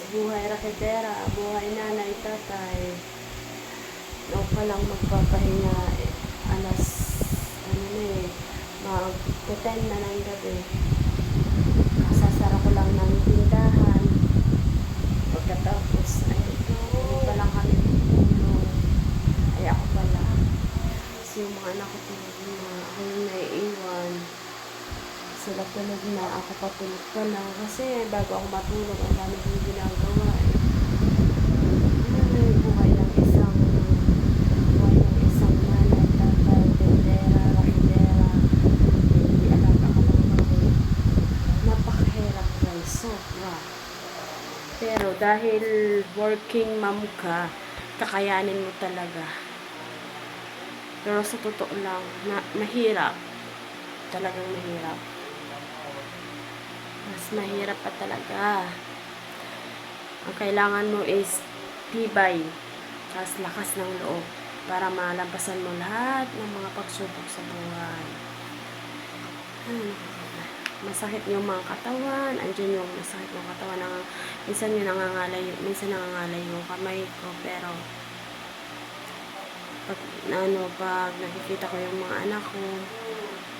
buhay raketera, buhay nanay, tatay. Ako pa lang magpapahinga alas, ano na mag-10 na ng gabi. Kasasara ko lang ng tindahan. Pagkatapos, ay, hindi pa lang kami tulog. Ay, ako pala. Kasi yung mga anak ko tulog na, ako yung naiiwan. Sila tulog na, ako patulog pa lang. Kasi bago ako matulog, ang dami kong ginagawa eh. Buhay ng isang nanay, tatay, tindera, rakidera. Hindi alaga ka ng baboy. Napakahirap guys, sobra. Pero dahil working mom ka, kakayanin mo talaga. Pero sa totoo lang, mahirap. Talagang mahirap. Mas mahirap pa talaga. Ang kailangan mo is tibay, tas lakas ng loob para malampasan mo lahat ng mga pagsubok sa buhay. Masakit yung mga katawan, andyan yung masakit yung katawan, minsan nangangalay yung kamay ko, pero pag nakikita ko yung mga anak ko,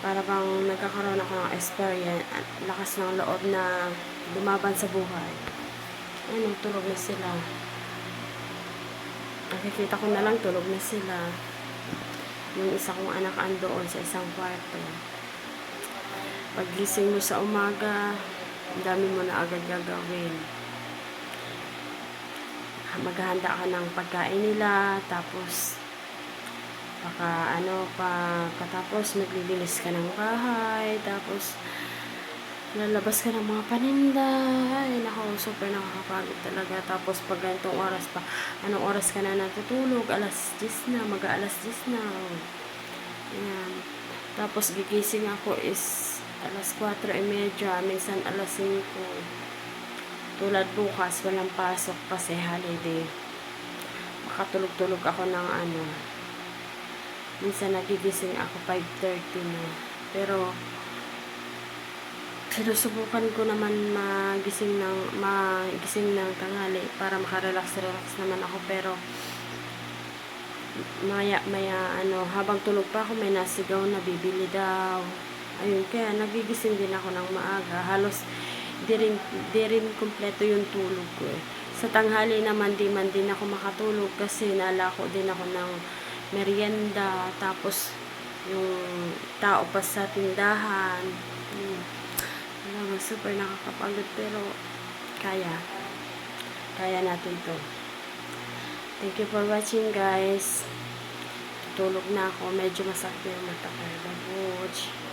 para bang nagkakaroon ako ng experience at lakas ng loob na lumaban sa buhay. Tulog na sila. Nakikita ko na lang, tulog na sila. Yung isa kong anak andoon sa isang kwarto. Paggising mo sa umaga, ang dami mo na agad gagawin. Maghahanda ka ng pagkain nila, tapos pagkatapos naglilinis ka ng bahay, tapos lalabas ka ng mga paninda. Ay, super nakakapagod talaga. Tapos pag ganitong oras pa, anong oras ka na natutulog? Alas 10 na, mag-aalas 10 na. Ayan. Tapos gigising ako is alas 4:30, minsan alas 5. Tulad bukas, walang pasok kasi holiday. Makatulog-tulog ako ng minsan nagigising ako 5:30 na. Pero sinusubukan ko naman magising ng tanghali para makarelax naman ako, pero maya habang tulog pa ako may nasigaw na bibili daw. Ayun, kaya nagigising din ako ng maaga. Halos di rin kumpleto yung tulog ko eh. Sa tanghali naman di man din ako makatulog kasi nalako din ako ng merienda, tapos yung tao pa sa tindahan. Super nakakapagod, pero kaya natin to. Thank you for watching guys. Tutulog na ako, medyo masakit yung mata ko. Babuch.